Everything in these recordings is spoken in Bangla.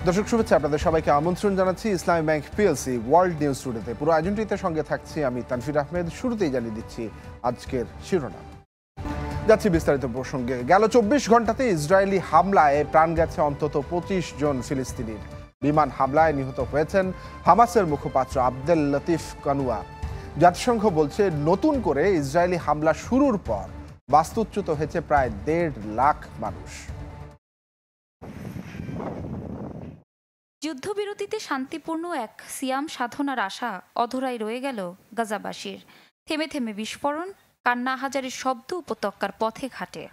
দর্শক শুভেচ্ছা, আপনাদের সবাইকে আমন্ত্রণ জানাচ্ছি ইসলামী ব্যাংক পিএলসি ওয়ার্ল্ড নিউজ টুডেতে। পুরো আয়োজনটিতে সঙ্গে থাকছি আমি তানফির আহমেদ। শুরুতেই জানিয়ে দিচ্ছি আজকের শিরোনাম। যাচ্ছি বিস্তারিত প্রসঙ্গে। গেল 24 ঘন্টাতে ইসরায়েলি হামলায় প্রাণ গেছে অন্তত 25 জন ফিলিস্তিনির। বিমান হামলায় নিহত হয়েছেন হামাসের মুখপাত্র আব্দেল লতিফ কানুয়া। জাতিসংঘ বলছে নতুন করে ইসরায়েলি হামলা শুরুর পর বাস্তুচ্যুত হয়েছে প্রায় 1.5 লাখ মানুষ। যুদ্ধবিরতিতে শান্তিপূর্ণ এক সিয়াম সাধনার আশা অধরাই রয়ে গেল গাজাবাসীর। থেমে থেমে বিস্ফোরণ, কান্না হাজারের শব্দ উপত্যকার পথে ঘাটে।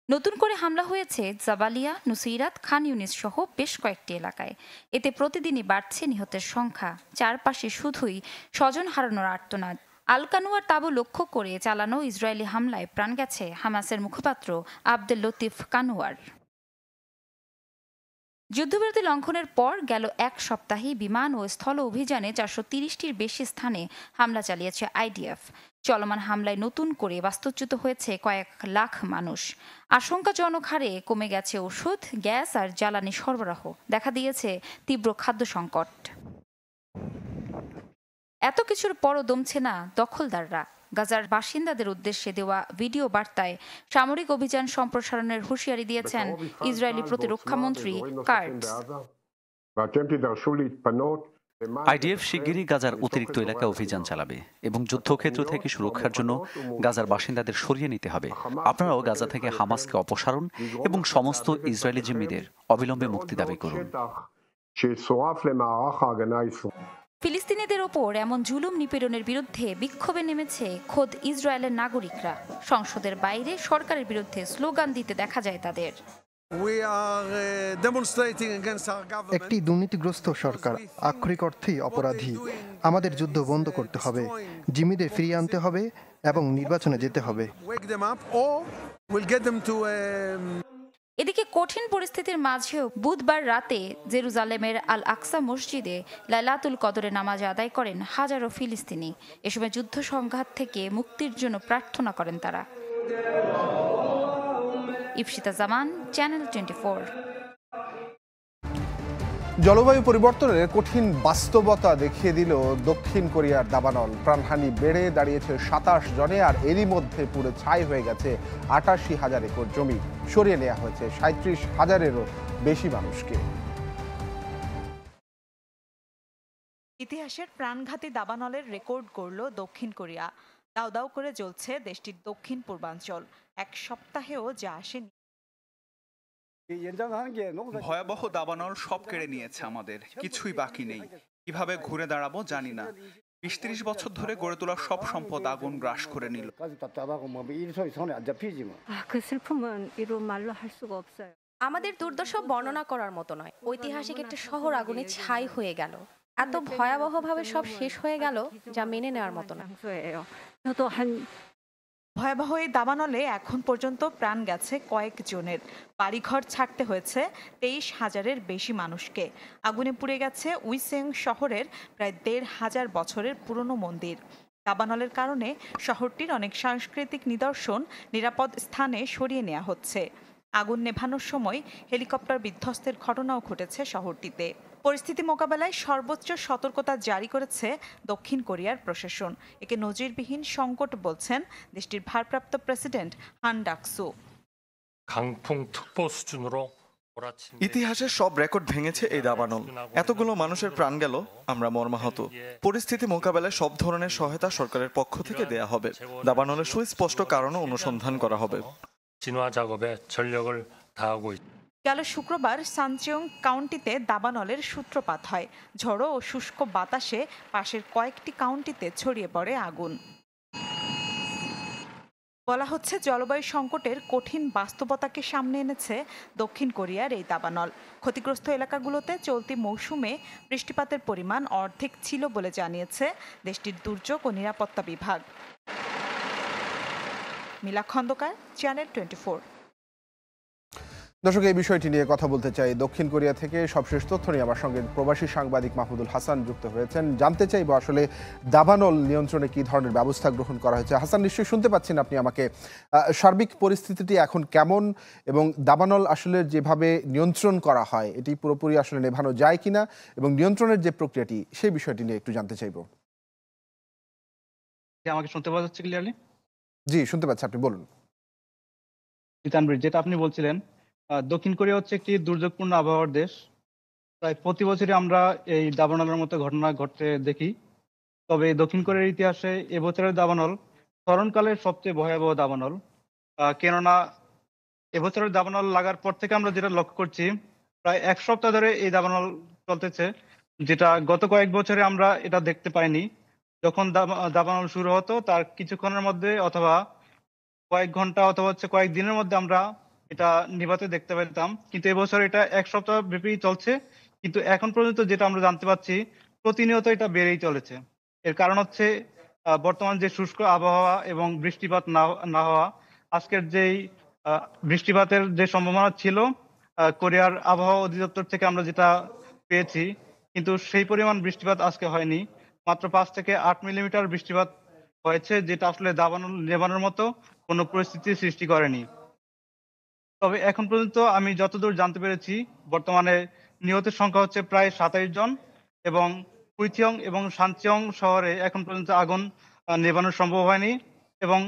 নতুন করে হামলা হয়েছে জাবালিয়া, নুসইরাত, খান ইউনিস সহ বেশ কয়েকটি এলাকায়। এতে প্রতিদিনই বাড়ছে নিহতের সংখ্যা। চারপাশে শুধুই স্বজন হারানোর আর্তনাদ। আল কানুয়ার তাঁবু লক্ষ্য করে চালানো ইসরায়েলি হামলায় প্রাণ গেছে হামাসের মুখপাত্র আব্দেল লতিফ কানুয়ার। যুদ্ধবিরতি লঙ্ঘনের পর গেল এক সপ্তাহে বিমান ও স্থল অভিযানে 430টির বেশি স্থানে হামলা চালিয়েছে আইডিএফ। চলমান হামলায় নতুন করে বাস্তুচ্যুত হয়েছে কয়েক লাখ মানুষ। আশঙ্কাজনক হারে কমে গেছে ওষুধ, গ্যাস আর জ্বালানি সরবরাহ। দেখা দিয়েছে তীব্র খাদ্য সংকট। এত কিছুর পরও দমছে না দখলদাররা। গাজার বাসিন্দাদের উদ্দেশ্যে দেওয়া ভিডিও বার্তায় সামরিক অভিযান সম্প্রসারণের হুঁশিয়ারি দিয়েছেন ইসরায়েলি প্রতিরক্ষামন্ত্রী কার্টস। আইডিএফ শিগগিরই গাজার অতিরিক্ত এলাকায় অভিযান চালাবে এবং যুদ্ধক্ষেত্র থেকে সুরক্ষার জন্য গাজার বাসিন্দাদের সরিয়ে নিতে হবে। আপনারাও গাজা থেকে হামাসকে অপসারণ এবং সমস্ত ইসরায়েলি জিম্মিদের অবিলম্বে মুক্তি দাবি করুন। ফিলিস্তিনিদের ওপর এমন জুলুম নিপীড়নের বিরুদ্ধে বিক্ষোভে নেমেছে খোদ ইসরায়েলের নাগরিকরা। সংসদের বাইরে সরকারের বিরুদ্ধে স্লোগান দিতে দেখা যায় তাদের। একটি দুর্নীতিগ্রস্ত সরকার, আক্ষরিক অর্থেই অপরাধী। আমাদের যুদ্ধ বন্ধ করতে হবে, জিম্মিদের ফিরিয়ে আনতে হবে এবং নির্বাচনে যেতে হবে। এদিকে কঠিন পরিস্থিতির মাঝেও বুধবার রাতে জেরুজালেমের আল আকসা মসজিদে লাইলাতুল কদরে নামাজ আদায় করেন হাজারো ফিলিস্তিনি। এ সময় যুদ্ধ সংঘাত থেকে মুক্তির জন্য প্রার্থনা করেন তারা। ইফশিতা জামান, চ্যানেল 24। জলবায়ু পরিবর্তনের কঠিন বাস্তবতা দেখিয়ে দিল দক্ষিণ কোরিয়ার দাবানল। প্রাণহানি বেড়ে দাঁড়িয়েছে 27 জনে, আর এরই মধ্যে পুরো ছাই হয়ে গেছে 88,000 একর জমি। সরিয়ে নেওয়া হয়েছে 37,000-এরও বেশি মানুষকে। ইতিহাসের প্রাণঘাতী দাবানলের রেকর্ড গড়ল দক্ষিণ কোরিয়া। দাউ দাউ করে জ্বলছে দেশটির দক্ষিণ পূর্বাঞ্চল। এক সপ্তাহেও যা আসেনি। ভয়াবহ দাবানল সব কেড়ে নিয়েছে আমাদের, কিছুই বাকি নেই। কিভাবে ঘুরে দাঁড়াবো জানি না। 20-30 বছর ধরে গড়ে তোলা সব সম্পদ আগুন গ্রাস করে নিল। আমাদের দুর্দশা বর্ণনা করার মতো নয়। ঐতিহাসিক একটা শহর আগুনে ছাই হয়ে গেল। এত ভয়াবহভাবে সব শেষ হয়ে গেল যা মেনে নেওয়ার মতো না। ভয়াবহ এই দাবানলে এখন পর্যন্ত প্রাণ গেছে কয়েক জনের। বাড়িঘর ছাড়তে হয়েছে 23,000-এর বেশি মানুষকে। আগুনে পুড়ে গেছে উইসেং শহরের প্রায় 1,500 বছরের পুরনো মন্দির। দাবানলের কারণে শহরটির অনেক সাংস্কৃতিক নিদর্শন নিরাপদ স্থানে সরিয়ে নেওয়া হচ্ছে। আগুন নেভানোর সময় হেলিকপ্টার বিধ্বস্তের ঘটনাও ঘটেছে শহরটিতে। পরিস্থিতি মোকাবেলায় সর্বোচ্চ সতর্কতা জারি করেছে দক্ষিণ কোরিয়ার প্রশাসন। একে নজিরবিহীন সংকট বলছেন দেশটির ভারপ্রাপ্ত প্রেসিডেন্ট হান ডাকসু। ইতিহাসের সব রেকর্ড ভেঙেছে এই দাবানল। এতগুলো মানুষের প্রাণ গেল, আমরা মর্মাহত। পরিস্থিতি মোকাবেলায় সব ধরনের সহায়তা সরকারের পক্ষ থেকে দেয়া হবে। দাবানলের সুস্পষ্ট কারণও অনুসন্ধান করা হবে। গেল শুক্রবার সানচেয়ং কাউন্টিতে দাবানলের সূত্রপাত হয়। ঝড়ো ও শুষ্ক বাতাসে পাশের কয়েকটি কাউন্টিতে ছড়িয়ে পড়ে আগুন। বলা হচ্ছে জলবায়ু সংকটের কঠিন বাস্তবতাকে সামনে এনেছে দক্ষিণ কোরিয়ার এই দাবানল। ক্ষতিগ্রস্ত এলাকাগুলোতে চলতি মৌসুমে বৃষ্টিপাতের পরিমাণ অর্ধেক ছিল বলে জানিয়েছে দেশটির দুর্যোগ ও নিরাপত্তা বিভাগ। মিলা খন্দকার, চ্যানেল 24। দর্শক, এই বিষয়টি নিয়ে কথা বলতে চাই। দক্ষিণ কোরিয়া থেকে সবশেষ তথ্য নিয়ে আমার সঙ্গে প্রবাসী সাংবাদিক মাহমুদুল হাসান যুক্ত হয়েছেন। জানতে চাইব আসলে দাবানল নিয়ন্ত্রণে কি ধরনের ব্যবস্থা গ্রহণ করা হয়েছে। হাসান, নিশ্চয়ই শুনতে পাচ্ছেন আপনি আমাকে। সার্বিক পরিস্থিতিটি এখন কেমন এবং দাবানল আসলে যেভাবে নিয়ন্ত্রণ করা হয় এটি পুরোপুরি আসলে নেভানো যায় কিনা এবং নিয়ন্ত্রণের যে প্রক্রিয়াটি সেই বিষয়টি নিয়ে একটু জানতে চাইব। আমাকে শুনতে পাওয়া যাচ্ছে ক্লিয়ারলি? জি, শুনতে পাচ্ছি, আপনি বলুন। তানভীর, যেটা আপনি বলছিলেন, দক্ষিণ কোরিয়া হচ্ছে একটি দুর্যোগপূর্ণ আবহাওয়ার দেশ। প্রায় প্রতি বছরই আমরা এই দাবানলের মতো ঘটনা ঘটতে দেখি। তবে দক্ষিণ কোরিয়ার ইতিহাসে এবছরের দাবানল স্মরণকালের সবচেয়ে ভয়াবহ দাবানল। কেননা এবছরের দাবানল লাগার পর থেকে আমরা যেটা লক্ষ্য করছি, প্রায় এক সপ্তাহ ধরে এই দাবানল চলতেছে, যেটা গত কয়েক বছরে আমরা এটা দেখতে পাইনি। যখন দাবানল শুরু হতো তার কিছুক্ষণের মধ্যে অথবা কয়েক ঘন্টা অথবা কয়েক দিনের মধ্যে আমরা এটা নিভাতে দেখতে পেতাম, কিন্তু এবছর এটা এক সপ্তাহ ব্যাপী চলছে। কিন্তু এখন পর্যন্ত যেটা আমরা জানতে পারছি, প্রতিনিয়ত এটা বেড়েই চলেছে। এর কারণ হচ্ছে বর্তমান যে শুষ্ক আবহাওয়া এবং বৃষ্টিপাত না হওয়া। আজকের যেই বৃষ্টিপাতের যে সম্ভাবনা ছিল কোরিয়ার আবহাওয়া অধিদপ্তর থেকে আমরা যেটা পেয়েছি, কিন্তু সেই পরিমাণ বৃষ্টিপাত আজকে হয়নি। মাত্র 5 থেকে 8 মিলিমিটার বৃষ্টিপাত হয়েছে, যেটা আসলে দাবানল নেভানোর মতো কোনো পরিস্থিতি সৃষ্টি করেনি। তবে এখন পর্যন্ত আমি যতদূর জানতে পেরেছি, বর্তমানে নিহতের সংখ্যা হচ্ছে প্রায় 27 জন এবং কুইথিয়ং এবং শানচিয়ং শহরে এখন পর্যন্ত আগুন নেভানো সম্ভব হয়নি। এবং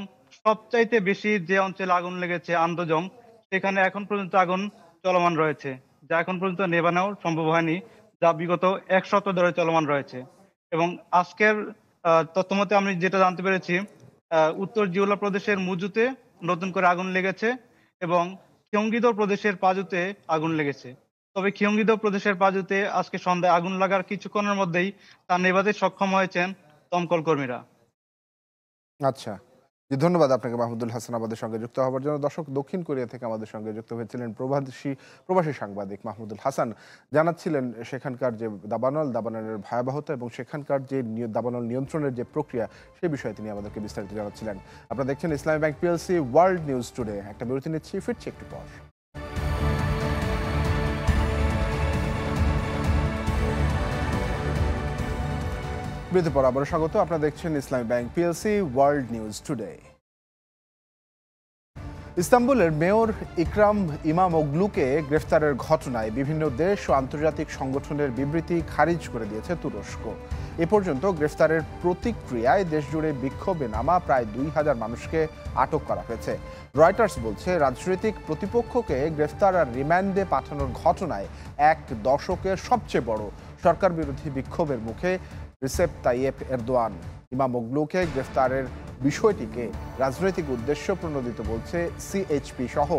সবচাইতে বেশি যে অঞ্চলে আগুন লেগেছে আন্দোজং, সেখানে এখন পর্যন্ত আগুন চলমান রয়েছে, যা এখন পর্যন্ত নেভানো সম্ভব হয়নি, যা বিগত এক সপ্তাহ ধরে চলমান রয়েছে। এবং আজকের তথ্যমতে আমি যেটা জানতে পেরেছি, উত্তর জিওলা প্রদেশের মুজুতে নতুন করে আগুন লেগেছে এবং কিয়ংগিদো প্রদেশের পাজুতে আগুন লেগেছে। তবে কিয়ংগিদো প্রদেশের পাজুতে আজকে সন্ধ্যায় আগুন লাগার কিছুক্ষণের মধ্যেই তা নেভাতে সক্ষম হয়েছেন দমকল কর্মীরা। আচ্ছা, ধন্যবাদ আপনাকে মাহমুদুল হাসান আমাদের সঙ্গে যুক্ত হওয়ার জন্য। দর্শক, দক্ষিণ কোরিয়া থেকে আমাদের সঙ্গে যুক্ত হয়েছিলেন প্রবাসী সাংবাদিক মাহমুদুল হাসান। জানাচ্ছিলেন সেখানকার যে দাবানলের ভয়াবহতা এবং সেখানকার যে দাবানল নিয়ন্ত্রণের যে প্রক্রিয়া সেই বিষয়ে তিনি আমাদেরকে বিস্তারিত জানাচ্ছিলেন। আপনারা দেখছেন Islami bank PLC world news today. একটা বিরতি নিচ্ছি, ফিরছি একটু পর। বিরতির পর আবারও স্বাগত। আপনারা দেখছেন Islami bank PLC world news today. ইস্তাম্বুলের মেয়র ইকরাম ইমামোগলুকে গ্রেফতারের ঘটনায় বিভিন্ন দেশ ও আন্তর্জাতিক সংগঠনের বিবৃতি খারিজ করে দিয়েছে তুরস্ক। এ পর্যন্ত গ্রেফতারের প্রতিক্রিয়ায় দেশজুড়ে বিক্ষোভে নামা প্রায় 2000 মানুষকে আটক করা হয়েছে। রয়টার্স বলছে, রাজনৈতিক প্রতিপক্ষকে গ্রেফতার আর রিমান্ডে পাঠানোর ঘটনায় এক দশকের সবচেয়ে বড় সরকার বিরোধী বিক্ষোভের মুখে রিসেপ তাইয়েপ এরদোয়ান। ইমামোগলুকে গ্রেফতারের বিষয়টিকে রাজনৈতিক উদ্দেশ্য প্রণোদিত বলছে সিএইচপি সহ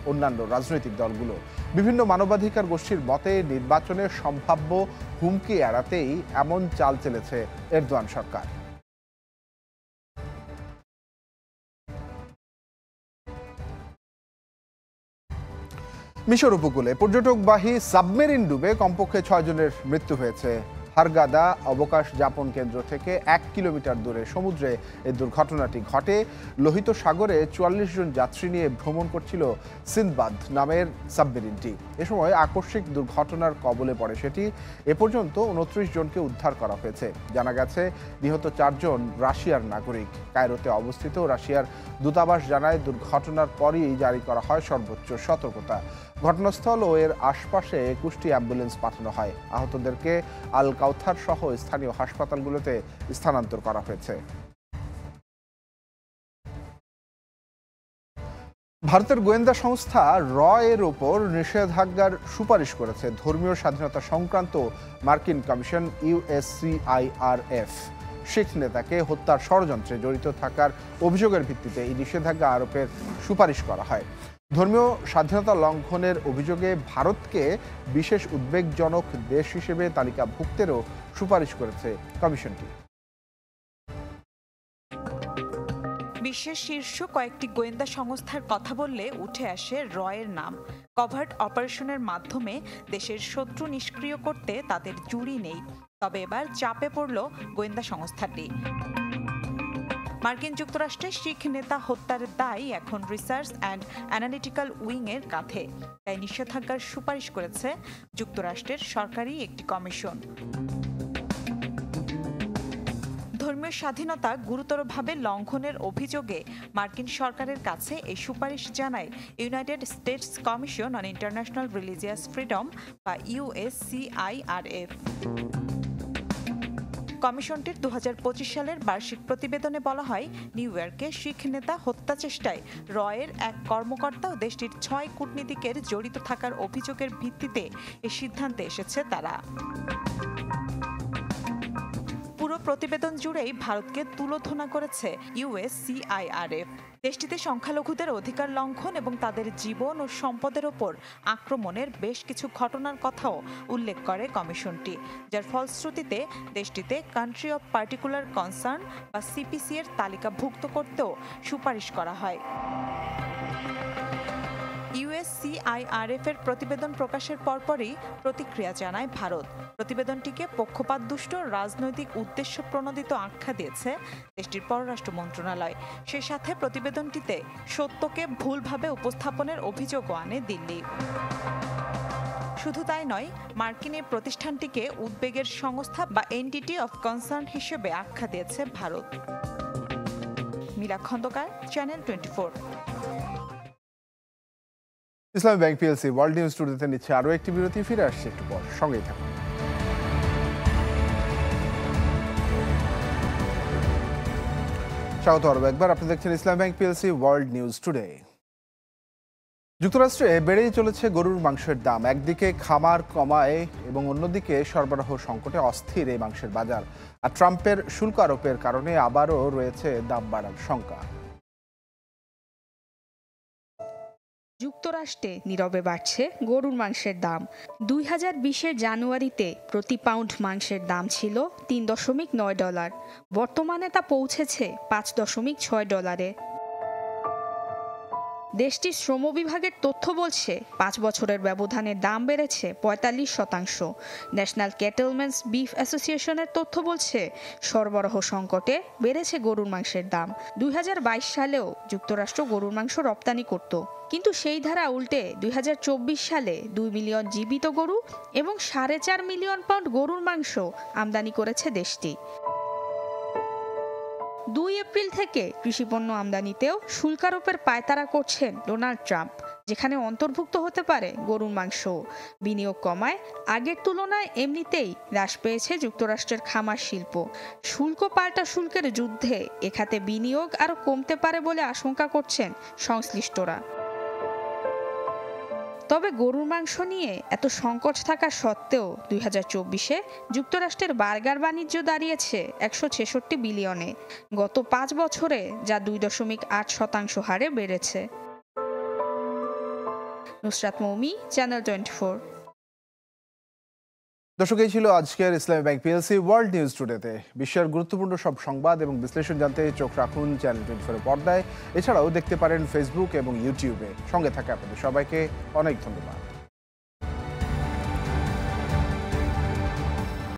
অন্যান্য রাজনৈতিক দলগুলো। বিভিন্ন মানবাধিকার গোষ্ঠীর মতে নির্বাচনের সম্ভাব্য হুমকি এড়াতেই এমন চাল চেলেছে এরদোয়ান সরকার। মিশর উপকূলে পর্যটকবাহী সাবমেরিন ডুবে কমপক্ষে 6 জনের মৃত্যু হয়েছে। হারগাদা অবকাশ যাপন কেন্দ্র থেকে 1 কিলোমিটার দূরে সমুদ্রে এই দুর্ঘটনাটি ঘটে। লোহিত সাগরে 44 জন যাত্রী নিয়ে ভ্রমণ করছিল সিন্দবাদ নামের সাবমেরিনটি। এ সময় আকস্মিক দুর্ঘটনার কবলে পড়ে সেটি। এ পর্যন্ত 29 জনকে উদ্ধার করা হয়েছে। জানা গেছে নিহত 4 জন রাশিয়ার নাগরিক। কায়রোতে অবস্থিত রাশিয়ার দূতাবাস জানায়, দুর্ঘটনার পরই জারি করা হয় সর্বোচ্চ সতর্কতা। ঘটনাস্থল ও এর আশপাশে 21টি অ্যাম্বুলেন্স পাঠানো হয়। আহতদেরকে আল কাউথার সহ স্থানীয় হাসপাতালগুলোতে স্থানান্তর করা হয়েছে। ভারতের গোয়েন্দা সংস্থা র এর ওপর নিষেধাজ্ঞার সুপারিশ করেছে ধর্মীয় স্বাধীনতা সংক্রান্ত মার্কিন কমিশন ইউএসসিআইআরএফ। শিখ নেতাকে হত্যার ষড়যন্ত্রে জড়িত থাকার অভিযোগের ভিত্তিতে এই নিষেধাজ্ঞা আরোপের সুপারিশ করা হয়। ধর্মীয় স্বাধীনতা লঙ্ঘনের অভিযোগে ভারতকে বিশেষ উদ্বেগজনক দেশ হিসেবে তালিকাভুক্তেরও সুপারিশ করেছে কমিশনটি। বিশ্বের শীর্ষ কয়েকটি গোয়েন্দা সংস্থার কথা বললে উঠে আসে রয়ের নাম। কভার্ট অপারেশনের মাধ্যমে দেশের শত্রু নিষ্ক্রিয় করতে তাদের জুড়ি নেই। তবে এবার চাপে পড়ল গোয়েন্দা সংস্থাটি। মার্কিন যুক্তরাষ্ট্রে শিখ নেতা হত্যার দায় এখন রিসার্চ অ্যান্ড অ্যানালিটিক্যাল উইংয়ের কাঁধে, তাই নিষেধাজ্ঞার সুপারিশ করেছে যুক্তরাষ্ট্রের সরকারি একটি কমিশন। ধর্মীয় স্বাধীনতা গুরুতরভাবে লঙ্ঘনের অভিযোগে মার্কিন সরকারের কাছে এই সুপারিশ জানায় United states commission on international religious freedom বা USCIRF। কমিশনটির 2025 সালের বার্ষিক প্রতিবেদনে বলা হয়, নিউ ইয়র্কে শিখ নেতা হত্যা চেষ্টায় রয়ের এক কর্মকর্তা ও দেশটির 6 কূটনীতিকের জড়িত থাকার অভিযোগের ভিত্তিতে এই সিদ্ধান্তে এসেছে তারা। পুরো প্রতিবেদন জুড়েই ভারতকে তুলোধনা করেছে USCIRF। দেশটিতে সংখ্যালঘুদের অধিকার লঙ্ঘন এবং তাদের জীবন ও সম্পদের ওপর আক্রমণের বেশ কিছু ঘটনার কথাও উল্লেখ করে কমিশনটি, যার ফলশ্রুতিতে দেশটিতে কান্ট্রি অব পার্টিকুলার কনসার্ন বা CPC এর তালিকাভুক্ত করতেও সুপারিশ করা হয়। USCIRF এর প্রতিবেদন প্রকাশের পরপরই প্রতিক্রিয়া জানায় ভারত। প্রতিবেদনটিকে পক্ষপাতদুষ্ট রাজনৈতিক উদ্দেশ্য প্রণোদিত আখ্যা দিয়েছে দেশটির পররাষ্ট্র মন্ত্রণালয়। সেই সাথে প্রতিবেদনটিতে সত্যকে ভুলভাবে উপস্থাপনের অভিযোগও আনে দিল্লি। শুধু তাই নয়, মার্কিন এই প্রতিষ্ঠানটিকে উদ্বেগের সংস্থা বা এন্টিটি অফ কনসার্ন হিসেবে আখ্যা দিয়েছে ভারত। মীরা খন্দকার, চ্যানেল 24। ইসলামী ব্যাংক পিএলসি ওয়ার্ল্ড নিউজ টুডেতে নিচ্ছে আরও একটি বিরতি, ফিরে আসছে একটু পর, সঙ্গেই থাকুন। স্বাগত আরও একবার, আপনি দেখছেন Islami bank PLC world news today. যুক্তরাষ্ট্রে বেড়েই চলেছে গরুর মাংসের দাম। একদিকে খামার কমায় এবং অন্যদিকে সরবরাহ সংকটে অস্থির এই মাংসের বাজার। আর ট্রাম্পের শুল্ক আরোপের কারণে আবারও রয়েছে দাম বাড়ার শঙ্কা। যুক্তরাষ্ট্রে নীরবে বাড়ছে গরুর মাংসের দাম। 2020-এর জানুয়ারিতে প্রতি পাউন্ড মাংসের দাম ছিল $3.9, বর্তমানে তা পৌঁছেছে $5.6। দেশটির শ্রম বিভাগের তথ্য বলছে 5 বছরের ব্যবধানে দাম বেড়েছে 45%। ন্যাশনাল ক্যাটেলম্যানস বিফ অ্যাসোসিয়েশনের তথ্য বলছে সরবরাহ সংকটে বেড়েছে গরুর মাংসের দাম। 2022 সালেও যুক্তরাষ্ট্র গরুর মাংস রপ্তানি করত, কিন্তু সেই ধারা উল্টে 2024 সালে 2 মিলিয়ন জীবিত গরু এবং 4.5 মিলিয়ন পাউন্ড গরুর মাংস আমদানি করেছে দেশটি। 2 এপ্রিল থেকে কৃষিপণ্য আমদানিতেও শুল্ক আরোপের পায়তারা করছেন ডোনাল্ড ট্রাম্প, যেখানে অন্তর্ভুক্ত হতে পারে গরুর মাংস। বিনিয়োগ কমায় আগের তুলনায় এমনিতেই হ্রাস পেয়েছে যুক্তরাষ্ট্রের খামার শিল্প। শুল্ক পাল্টা শুল্কের যুদ্ধে এখাতে বিনিয়োগ আরও কমতে পারে বলে আশঙ্কা করছেন সংশ্লিষ্টরা। তবে গরুর মাংস নিয়ে এত সংকট থাকা সত্ত্বেও 2024-এ যুক্তরাষ্ট্রের বার্গার বাণিজ্য দাঁড়িয়েছে 166 বিলিয়নে, গত 5 বছরে যা 2.8% হারে বেড়েছে। নুসরাত মৌমি, চ্যানেল 24। দর্শক, এই ছিল আজকের ইসলামী ব্যাংক পিএলসি ওয়ার্ল্ড নিউজ টুডেতে। বিশ্বের গুরুত্বপূর্ণ সব সংবাদ এবং বিশ্লেষণ জানতে চোখ রাখুন চ্যানেল 24 পর্দায়। এছাড়াও দেখতে পারেন ফেসবুক এবং ইউটিউবে। সঙ্গে থাকে আপনাদের সবাইকে অনেক ধন্যবাদ।